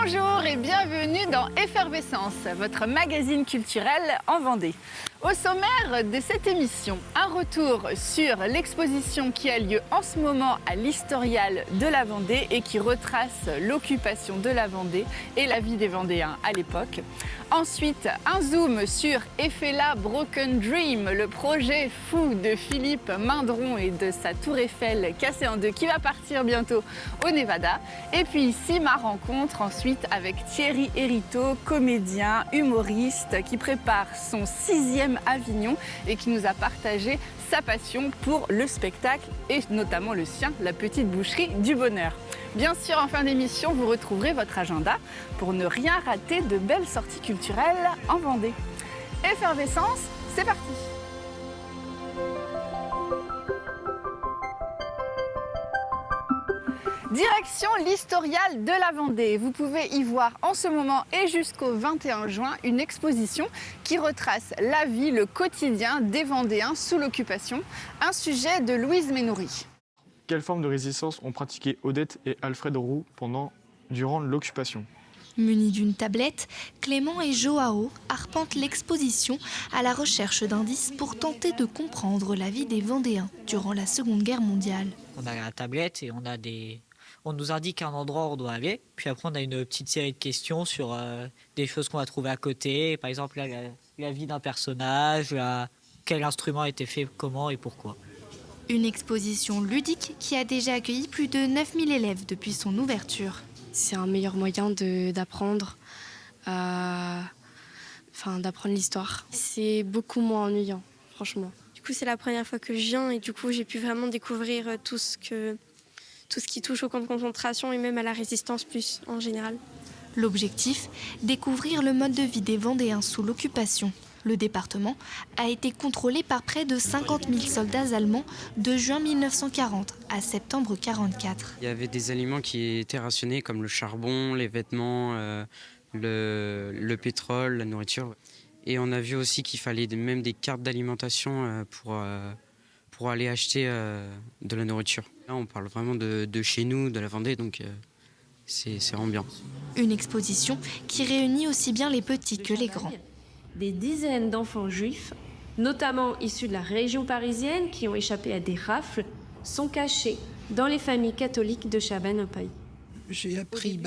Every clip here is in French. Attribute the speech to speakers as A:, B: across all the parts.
A: Bonjour et bienvenue dans Effervescence, votre magazine culturel en Vendée. Au sommaire de cette émission, un retour sur l'exposition qui a lieu en ce moment à l'Historial de la Vendée et qui retrace l'occupation de la Vendée et la vie des Vendéens à l'époque. Ensuite, un zoom sur Eiffela Broken Dream, le projet fou de Philippe Mindron et de sa tour Eiffel cassée en deux qui va partir bientôt au Nevada. Et puis ici, ma rencontre ensuite avec Thierry Hériteau, comédien, humoriste qui prépare son 6e Avignon et qui nous a partagé sa passion pour le spectacle et notamment le sien, la petite boucherie du bonheur. Bien sûr, en fin d'émission, vous retrouverez votre agenda pour ne rien rater de belles sorties culturelles en Vendée. Effervescence, c'est parti! Direction l'Historial de la Vendée. Vous pouvez y voir en ce moment et jusqu'au 21 juin une exposition qui retrace la vie, le quotidien des Vendéens sous l'occupation. Un sujet de Louise Ménoury.
B: Quelle forme de résistance ont pratiqué Odette et Alfred Roux durant l'occupation ?
C: Munis d'une tablette, Clément et Joao arpentent l'exposition à la recherche d'indices pour tenter de comprendre la vie des Vendéens durant la Seconde Guerre mondiale.
D: On a la tablette et on nous indique un endroit où on doit aller. Puis après, on a une petite série de questions sur des choses qu'on va trouver à côté. Par exemple, la vie d'un personnage, quel instrument a été fait, comment et pourquoi.
C: Une exposition ludique qui a déjà accueilli plus de 9000 élèves depuis son ouverture.
E: C'est un meilleur moyen d'apprendre l'histoire. C'est beaucoup moins ennuyant, franchement.
F: Du coup, c'est la première fois que je viens et du coup, j'ai pu vraiment découvrir tout ce qui touche au camp de concentration et même à la résistance plus en général.
C: L'objectif, découvrir le mode de vie des Vendéens sous l'occupation. Le département a été contrôlé par près de 50 000 soldats allemands de juin 1940 à septembre 1944.
G: Il y avait des aliments qui étaient rationnés comme le charbon, les vêtements, le pétrole, la nourriture. Et on a vu aussi qu'il fallait même des cartes d'alimentation pour aller acheter de la nourriture. Là, on parle vraiment de chez nous, de la Vendée, donc c'est vraiment bien.
C: Une exposition qui réunit aussi bien les petits que les grands.
H: Des dizaines d'enfants juifs, notamment issus de la région parisienne, qui ont échappé à des rafles, sont cachés dans les familles catholiques de Chabannes-en-Paille.
I: J'ai appris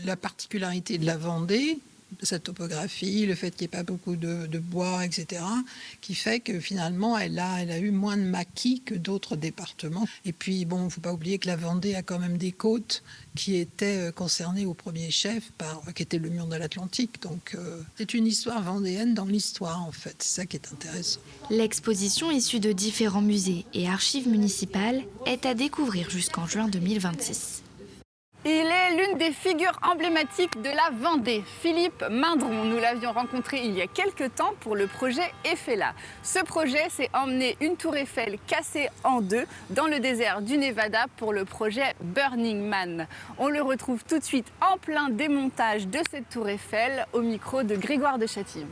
I: la particularité de la Vendée, sa topographie, le fait qu'il n'y ait pas beaucoup de bois, etc., qui fait que finalement, elle a eu moins de maquis que d'autres départements. Et puis, bon, il ne faut pas oublier que la Vendée a quand même des côtes qui étaient concernées au premier chef, qui était le mur de l'Atlantique. Donc, c'est une histoire vendéenne dans l'histoire, en fait. C'est ça qui est intéressant.
C: L'exposition issue de différents musées et archives municipales est à découvrir jusqu'en juin 2026.
A: Il est l'une des figures emblématiques de la Vendée, Philippe Mindron. Nous l'avions rencontré il y a quelques temps pour le projet Eiffela. Ce projet, c'est emmener une tour Eiffel cassée en deux dans le désert du Nevada pour le projet Burning Man. On le retrouve tout de suite en plein démontage de cette tour Eiffel au micro de Grégoire de Châtillon.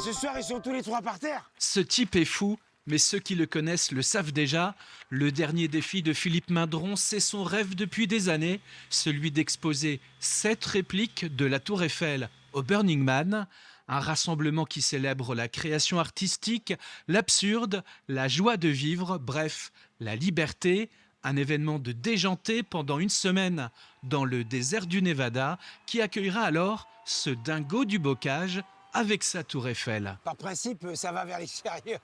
J: Ce soir, ils sont tous les trois par terre.
K: Ce type est fou. Mais ceux qui le connaissent le savent déjà, le dernier défi de Philippe Mindron, c'est son rêve depuis des années, celui d'exposer 7 répliques de la Tour Eiffel au Burning Man, un rassemblement qui célèbre la création artistique, l'absurde, la joie de vivre, bref, la liberté, un événement de déjanté pendant une semaine dans le désert du Nevada qui accueillera alors ce dingo du bocage avec sa Tour Eiffel.
J: Par principe, ça va vers l'extérieur.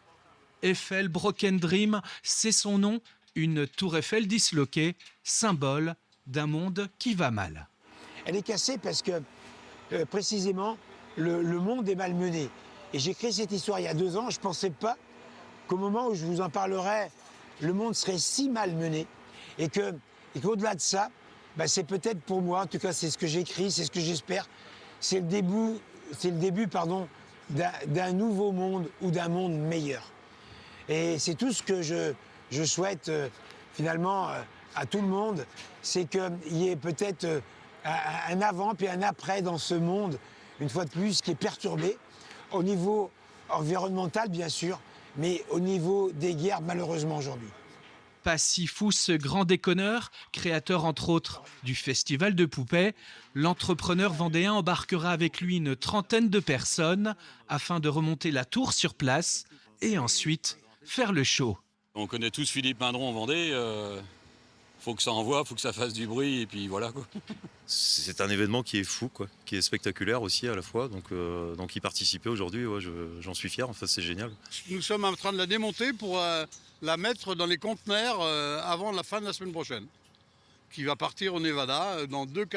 K: Eiffel Broken Dream, c'est son nom, une tour Eiffel disloquée, symbole d'un monde qui va mal.
J: Elle est cassée parce que, précisément, le monde est malmené. Et j'ai créé cette histoire il y a 2 ans, je ne pensais pas qu'au moment où je vous en parlerai le monde serait si malmené et qu'au-delà de ça, c'est peut-être pour moi, en tout cas c'est ce que j'écris, c'est ce que j'espère, c'est le début d'un nouveau monde ou d'un monde meilleur. Et c'est tout ce que je souhaite finalement à tout le monde, c'est qu'il y ait peut-être un avant puis un après dans ce monde, une fois de plus, qui est perturbé au niveau environnemental bien sûr, mais au niveau des guerres malheureusement aujourd'hui.
K: Passifou, ce grand déconneur, créateur entre autres du Festival de Poupées, l'entrepreneur vendéen embarquera avec lui une trentaine de personnes afin de remonter la tour sur place et ensuite faire le show.
L: On connaît tous Philippe Mindron en Vendée, faut que ça envoie, faut que ça fasse du bruit et puis voilà quoi.
M: C'est un événement qui est fou, quoi, qui est spectaculaire aussi à la fois, donc y participer aujourd'hui, ouais, j'en suis fier, en fait c'est génial.
N: Nous sommes en train de la démonter pour la mettre dans les conteneurs avant la fin de la semaine prochaine, qui va partir au Nevada dans deux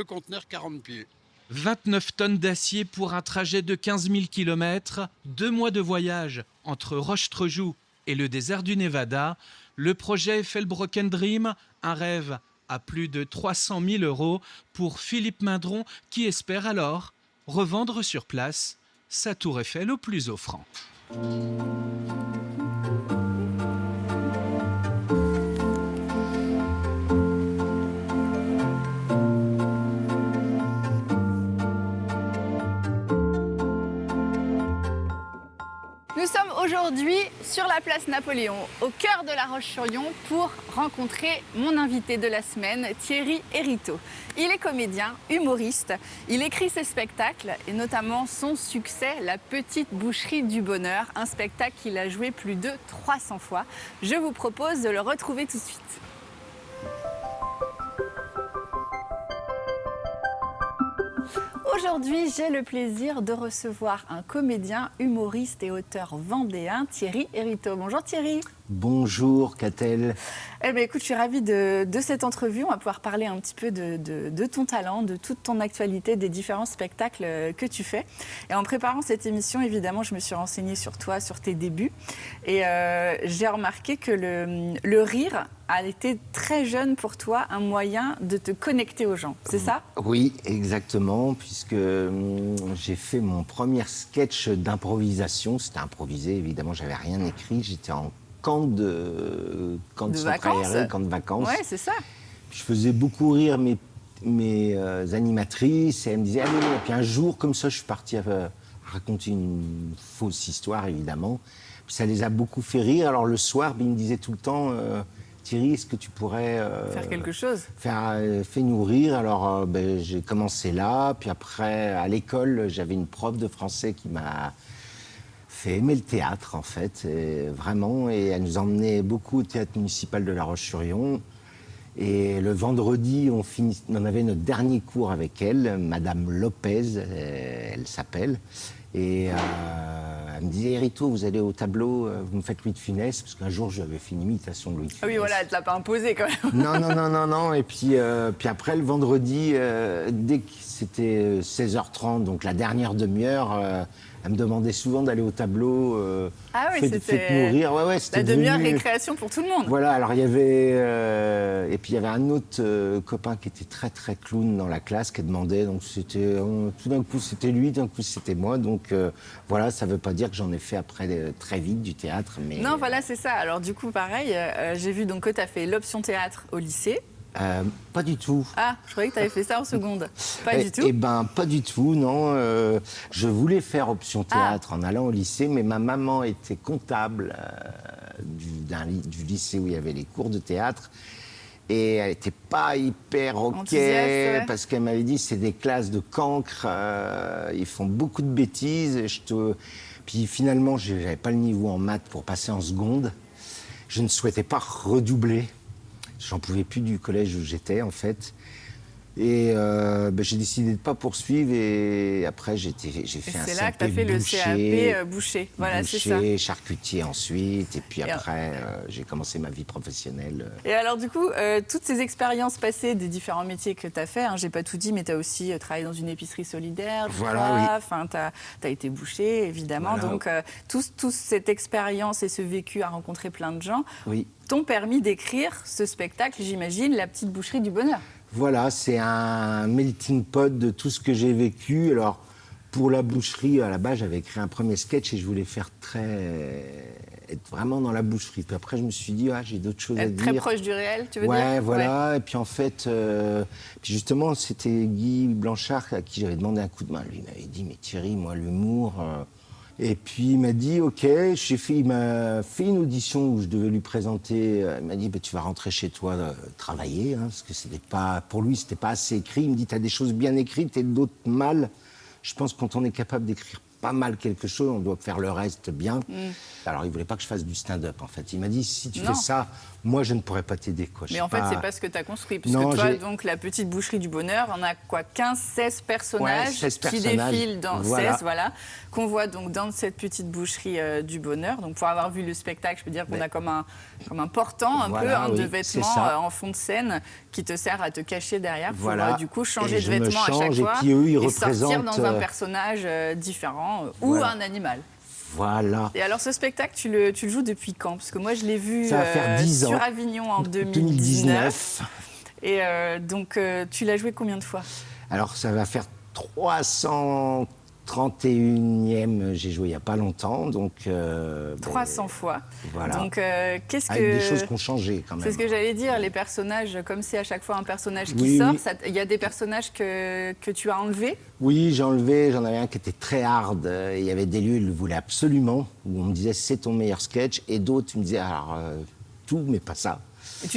N: conteneurs 40 pieds.
K: 29 tonnes d'acier pour un trajet de 15 000 km, 2 mois de voyage entre Roche-Trejoux et le désert du Nevada. Le projet Felbrocken Dream, un rêve à plus de 300 000 € pour Philippe Mindron qui espère alors revendre sur place sa tour Eiffel au plus offrant.
A: Nous sommes aujourd'hui sur la place Napoléon, au cœur de La Roche-sur-Yon, pour rencontrer mon invité de la semaine, Thierry Hériteau. Il est comédien, humoriste, il écrit ses spectacles et notamment son succès, La Petite Boucherie du Bonheur, un spectacle qu'il a joué plus de 300 fois. Je vous propose de le retrouver tout de suite. Aujourd'hui, j'ai le plaisir de recevoir un comédien, humoriste et auteur vendéen, Thierry Hériteau. Bonjour Thierry.
O: Bonjour Catel.
A: Eh bien, écoute, je suis ravie de cette entrevue. On va pouvoir parler un petit peu de ton talent, de toute ton actualité, des différents spectacles que tu fais. Et en préparant cette émission, évidemment, je me suis renseignée sur toi, sur tes débuts. Et j'ai remarqué que le rire a été très jeune pour toi un moyen de te connecter aux gens. C'est ça ?
O: Oui, exactement, puisque j'ai fait mon premier sketch d'improvisation. C'était improvisé, évidemment, j'avais rien écrit. J'étais en camp de vacances. Camp de vacances.
A: Ouais, c'est ça.
O: Je faisais beaucoup rire mes animatrices et elles me disaient allez. Et puis un jour, comme ça, je suis parti à raconter une fausse histoire, évidemment. Puis ça les a beaucoup fait rire. Alors le soir, ils me disaient tout le temps Thierry, est-ce que tu pourrais
A: faire quelque chose,
O: fais-nous rire. Alors j'ai commencé là. Puis après, à l'école, j'avais une prof de français qui m'a fait aimer le théâtre, en fait, vraiment. Et elle nous emmenait beaucoup au théâtre municipal de La Roche-sur-Yon. Et le vendredi, on avait notre dernier cours avec elle, Madame Lopez, elle s'appelle. Et elle me disait, Hériteau, vous allez au tableau, vous me faites Louis de Funès, parce qu'un jour, j'avais fait une imitation de Louis de Funès.
A: Ah oui, voilà, elle ne te l'a pas imposé, quand même.
O: Non. Et puis après, le vendredi, dès que c'était 16h30, donc la dernière demi-heure, elle me demandait souvent d'aller au tableau.
A: Ah oui,
O: faites-nous rire. Ouais,
A: la demi-heure récréation pour tout le monde.
O: Voilà, alors il y avait... et puis il y avait un autre copain qui était très très clown dans la classe qui demandait. Donc c'était... tout d'un coup c'était lui, d'un coup c'était moi. Donc voilà, ça ne veut pas dire que j'en ai fait après très vite du théâtre. Mais...
A: Non, voilà, c'est ça. Alors du coup, pareil, j'ai vu donc que tu as fait l'option théâtre au lycée.
O: Pas du tout.
A: Ah, je croyais que tu avais fait ça en seconde. Pas du tout.
O: Eh ben, pas du tout, non. Je voulais faire option théâtre en allant au lycée, mais ma maman était comptable du lycée où il y avait les cours de théâtre. Et elle n'était pas hyper OK, parce qu'elle m'avait dit c'est des classes de cancres, ils font beaucoup de bêtises. Puis finalement, je n'avais pas le niveau en maths pour passer en seconde. Je ne souhaitais pas redoubler. J'en pouvais plus du collège où j'étais, en fait. Et j'ai décidé de ne pas poursuivre et après j'ai fait un CAP
A: c'est là que tu as fait le CAP boucher. Voilà, c'est ça.
O: Boucher, charcutier ensuite. Et puis après, j'ai commencé ma vie professionnelle.
A: Et alors du coup, toutes ces expériences passées des différents métiers que tu as fait, j'ai pas tout dit, mais tu as aussi travaillé dans une épicerie solidaire,
O: voilà,
A: oui. Tu as été boucher, évidemment. Voilà. Donc toute cette expérience et ce vécu à rencontrer plein de gens t'ont permis d'écrire ce spectacle, j'imagine, La petite boucherie du bonheur.
O: Voilà, c'est un melting pot de tout ce que j'ai vécu. Alors, pour la boucherie, à la base, j'avais écrit un premier sketch et je voulais faire être vraiment dans la boucherie. Puis après, je me suis dit, j'ai d'autres choses à dire.
A: Être très proche du réel, tu veux dire ?
O: Ouais, voilà. Ouais. Et puis en fait, puis justement, c'était Guy Blanchard à qui j'avais demandé un coup de main. Lui, il m'avait dit, mais Thierry, moi, l'humour... Et puis il m'a dit ok, il m'a fait une audition où je devais lui présenter. Il m'a dit tu vas rentrer chez toi travailler, parce que c'était pas, pour lui c'était pas assez écrit. Il me dit t'as des choses bien écrites et d'autres mal. Je pense que quand on est capable d'écrire pas mal quelque chose, on doit faire le reste bien. Alors il voulait pas que je fasse du stand-up en fait. Il m'a dit si tu fais ça, moi je ne pourrais pas t'aider quoi.
A: Mais en fait c'est pas ce que tu as construit, parce que toi donc la petite boucherie du bonheur, on a quoi 15-16 personnages, 16 qui défilent dans 16 qu'on voit donc dans cette petite boucherie du bonheur. Donc pour avoir vu le spectacle, je peux dire qu'on a comme un portant un peu de vêtements en fond de scène qui te sert à te cacher derrière pour du coup changer de vêtements à chaque fois et sortir dans un personnage différent ou un animal.
O: Voilà.
A: Et alors ce spectacle, tu le joues depuis quand ? Parce que moi je l'ai vu sur Avignon en 2019. Et donc tu l'as joué combien de fois ?
O: Alors ça va faire 331e, j'ai joué il n'y a pas longtemps, donc...
A: 300 fois.
O: Voilà.
A: Donc qu'est-ce que...
O: Avec des choses qui ont changé quand même.
A: C'est ce que j'allais dire, les personnages, comme c'est à chaque fois un personnage qui sort, il y a des personnages que tu as enlevés ?
O: Oui, j'ai enlevé, j'en avais un qui était très hard, il y avait des lieux, ils le voulaient absolument, où on me disait c'est ton meilleur sketch, et d'autres me disaient alors tout, mais pas ça.
A: Et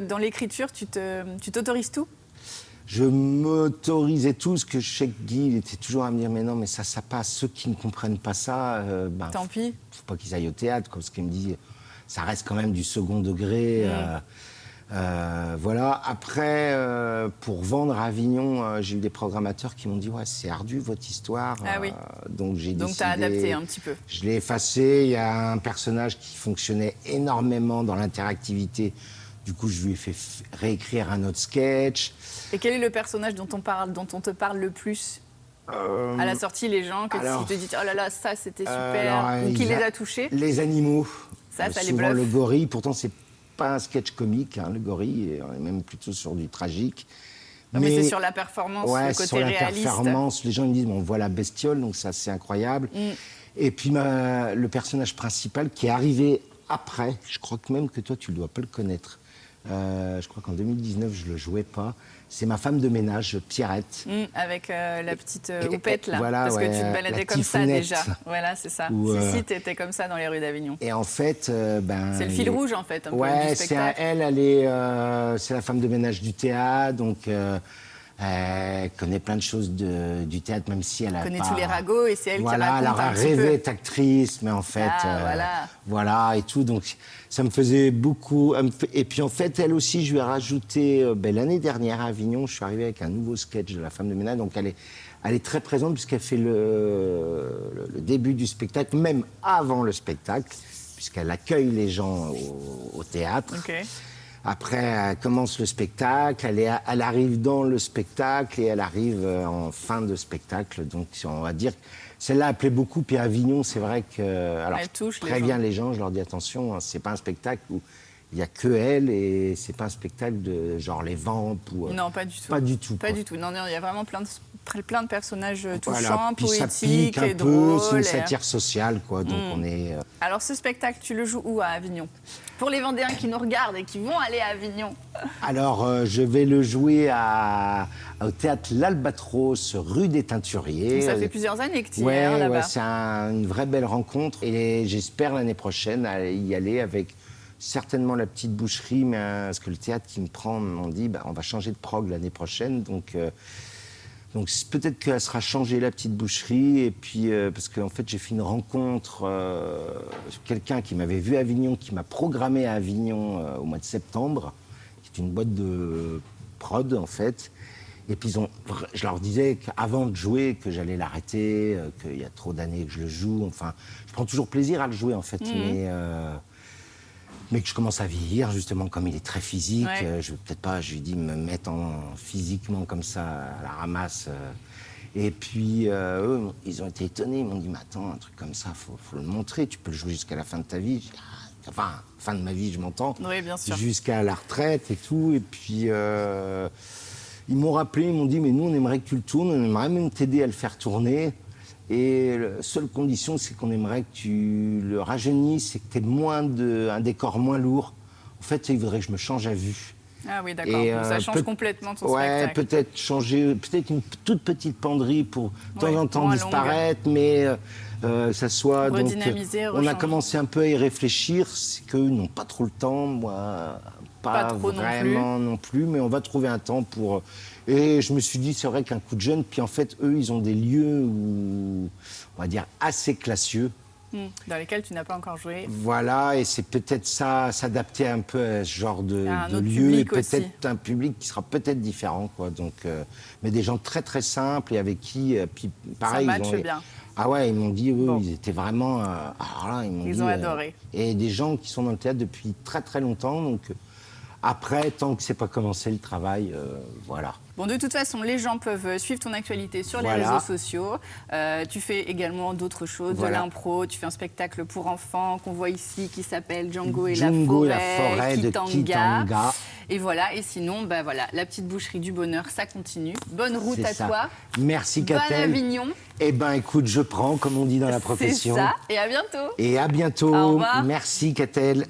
A: dans l'écriture, tu t'autorises tout ?
O: Je m'autorisais tout, ce que je sais que Guy, il était toujours à me dire mais non, mais ça passe, ceux qui ne comprennent pas ça,
A: tant pis.
O: Faut pas qu'ils aillent au théâtre, parce qu'il me dit ça reste quand même du second degré. Voilà. Après, pour vendre à Avignon, j'ai eu des programmateurs qui m'ont dit ouais, c'est ardu votre histoire. Donc j'ai décidé.
A: Donc tu as adapté un petit peu.
O: Je l'ai effacé. Il y a un personnage qui fonctionnait énormément dans l'interactivité. Du coup, je lui ai fait réécrire un autre sketch.
A: Et quel est le personnage dont on te parle le plus ? À la sortie, les gens, qui te disent oh là là, ça c'était super, ou qui les a touchés ?
O: Les animaux.
A: Ça les
O: souvent
A: bluffe.
O: Le gorille, pourtant c'est pas un sketch comique, le gorille, on est même plutôt sur du tragique.
A: Mais c'est sur la performance, le côté
O: sur la
A: réaliste.
O: Performance, les gens me disent on voit la bestiole, donc ça c'est incroyable. Et puis le personnage principal qui est arrivé après, je crois que même que toi tu ne dois pas le connaître. Je crois qu'en 2019 je le jouais pas. C'est ma femme de ménage, Pierrette.
A: Avec la petite houppette, là.
O: Voilà,
A: parce que tu te baladais comme ça, déjà. Voilà, c'est ça. Si, tu étais comme ça dans les rues d'Avignon.
O: Et en fait...
A: c'est le fil rouge, en fait, un peu du spectacle.
O: C'est la femme de ménage du théâtre, donc... Elle connaît plein de choses du théâtre, même si elle a
A: connaît tous les ragots et c'est elle qui raconte
O: elle a rêvé d'être actrice, mais en fait, voilà et tout. Donc ça me faisait beaucoup. Et puis en fait, elle aussi, je lui ai rajouté l'année dernière à Avignon, je suis arrivé avec un nouveau sketch de la femme de ménage. Donc elle est très présente puisqu'elle fait le début du spectacle, même avant le spectacle, puisqu'elle accueille les gens au théâtre.
A: Okay.
O: Après, elle commence le spectacle, elle arrive dans le spectacle et elle arrive en fin de spectacle. Donc, on va dire, celle-là, elle plaît beaucoup. Puis à Avignon, c'est vrai que... Alors, je préviens les gens, je leur dis attention, c'est pas un spectacle où il n'y a que elle et c'est pas un spectacle de genre les vampes ou...
A: Non, pas du tout.
O: Pas du tout.
A: Pas du tout. Non, il y a vraiment plein de personnages touchants,
O: voilà. Puis
A: poétiques
O: ça pique un
A: et
O: peu,
A: drôles.
O: C'est une satire sociale, quoi. Donc on est...
A: Alors, ce spectacle, tu le joues où à Avignon ? Pour les Vendéens qui nous regardent et qui vont aller à Avignon.
O: Alors, je vais le jouer au théâtre L'Albatros, rue des Teinturiers.
A: Donc, ça fait plusieurs années que tu y es là-bas.
O: Ouais, c'est une vraie belle rencontre. Et j'espère l'année prochaine y aller avec certainement la petite boucherie, mais parce que le théâtre qui me prend m'ont dit on va changer de prog l'année prochaine. Donc peut-être qu'elle sera changée, la petite boucherie. Et puis, parce qu'en fait, j'ai fait une rencontre, quelqu'un qui m'avait vu à Avignon, qui m'a programmé à Avignon au mois de septembre, qui est une boîte de prod, en fait. Et puis je leur disais qu'avant de jouer, que j'allais l'arrêter, qu'il y a trop d'années que je le joue. Enfin, je prends toujours plaisir à le jouer, en fait. Mais que je commence à vieillir, justement, comme il est très physique. Je lui dis, me mettre physiquement comme ça, à la ramasse. Et puis, eux, ils ont été étonnés. Ils m'ont dit, mais attends, un truc comme ça, faut le montrer. Tu peux le jouer jusqu'à la fin de ta vie. Enfin, fin de ma vie, je m'entends.
A: Oui, bien sûr.
O: Jusqu'à la retraite et tout. Et puis, ils m'ont rappelé, ils m'ont dit, mais nous, on aimerait que tu le tournes. On aimerait même t'aider à le faire tourner. Et la seule condition, c'est qu'on aimerait que tu le rajeunisses et que tu aies un décor moins lourd. En fait, il voudrait que je me change à vue.
A: Ah oui, d'accord. Donc ça change complètement ton spectacle.
O: Peut-être changer, peut-être une toute petite penderie pour de temps en temps disparaître, mais ça soit...
A: Redynamiser,
O: donc, on a commencé un peu à y réfléchir. C'est qu'eux n'ont pas trop le temps, moi, pas trop vraiment non plus, mais on va trouver un temps pour... Et je me suis dit, c'est vrai qu'un coup de jeune, puis en fait, eux, ils ont des lieux où, on va dire, assez classieux.
A: Dans lesquels tu n'as pas encore joué.
O: Voilà, et c'est peut-être ça, s'adapter un peu à ce genre de lieu, et peut-être un public qui sera peut-être différent, quoi. Donc, mais des gens très très simples et avec qui, puis pareil,
A: ça matche bien.
O: Ah ouais, ils m'ont dit, ils étaient vraiment, alors là,
A: ils ont adoré.
O: Et des gens qui sont dans le théâtre depuis très très longtemps, donc. Après, tant que c'est pas commencé le travail, voilà.
A: Bon, de toute façon, les gens peuvent suivre ton actualité sur les réseaux sociaux. Tu fais également d'autres choses, de l'impro. Tu fais un spectacle pour enfants qu'on voit ici qui s'appelle Django et la forêt
O: de Kitanga.
A: Et voilà, et sinon, voilà, la petite boucherie du bonheur, ça continue. Bonne route à toi.
O: Merci Catel.
A: Bonne Avignon.
O: Eh ben, écoute, je prends, comme on dit dans la profession.
A: C'est ça, et à bientôt.
O: Et à bientôt.
A: Au revoir.
O: Merci Catel.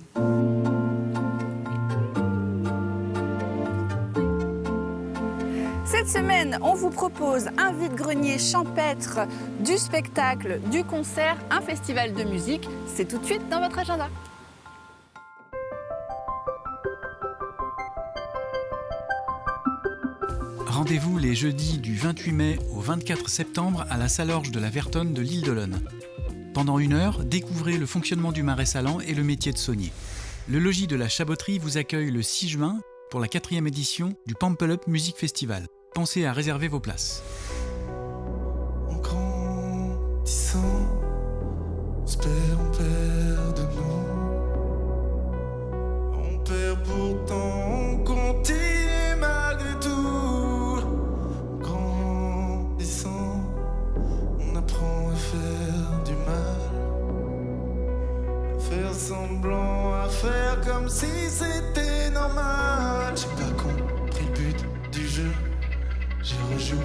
A: Cette semaine, on vous propose un vide-grenier champêtre, du spectacle, du concert, un festival de musique. C'est tout de suite dans votre agenda.
P: Rendez-vous les jeudis du 28 mai au 24 septembre à la Salorge de la Vertonne de l'Île d'Olonne. Pendant 1 heure, découvrez le fonctionnement du marais salant et le métier de saunier. Le logis de la Chaboterie vous accueille le 6 juin pour la 4e édition du Pample Up Music Festival. Pensez à réserver vos places.
Q: En grandissant, on perd de nous. On perd pourtant, on continue malgré tout. En grandissant, on apprend à faire du mal, à faire semblant, à faire comme si c'était normal. J'ai pas compris le but du jeu. J'ai rejoué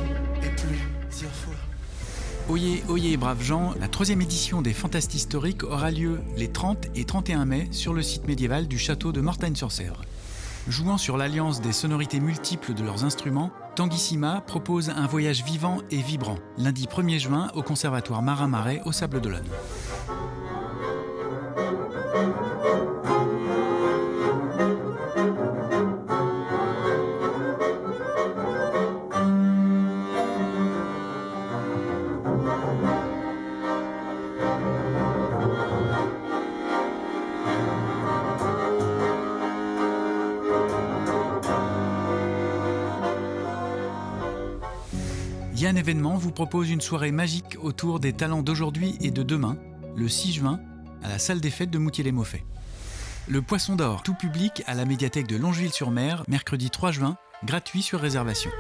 Q: et plusieurs fois.
P: Oyez, oyez, braves gens, la 3e édition des Fantastes Historiques aura lieu les 30 et 31 mai sur le site médiéval du château de Mortagne-sur-Sèvre. Jouant sur l'alliance des sonorités multiples de leurs instruments, Tanguissima propose un voyage vivant et vibrant, lundi 1er juin au Conservatoire Marin-Marais au Sables d'Olonne. Yann Événement vous propose une soirée magique autour des talents d'aujourd'hui et de demain, le 6 juin, à la salle des fêtes de Moutier-les-Mauffais. Le Poisson d'Or, tout public à la médiathèque de Longeville-sur-Mer, mercredi 3 juin, gratuit sur réservation.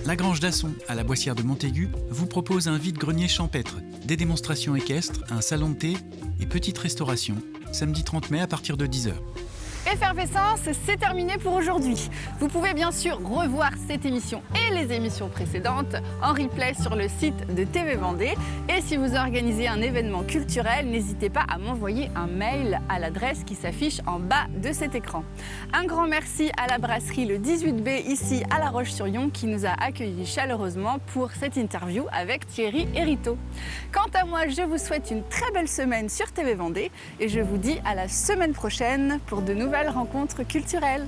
P: La Grange d'Asson, à la Boissière de Montaigu, vous propose un vide-grenier champêtre, des démonstrations équestres, un salon de thé et petite restauration, samedi 30 mai à partir de 10h.
A: Effervescence, c'est terminé pour aujourd'hui. Vous pouvez bien sûr revoir cette émission et les émissions précédentes en replay sur le site de TV Vendée. Et si vous organisez un événement culturel, n'hésitez pas à m'envoyer un mail à l'adresse qui s'affiche en bas de cet écran. Un grand merci à la brasserie Le 18B ici à La Roche-sur-Yon qui nous a accueillis chaleureusement pour cette interview avec Thierry Hériteau. Quant à moi, je vous souhaite une très belle semaine sur TV Vendée et je vous dis à la semaine prochaine pour de nouvelles rencontres culturelles.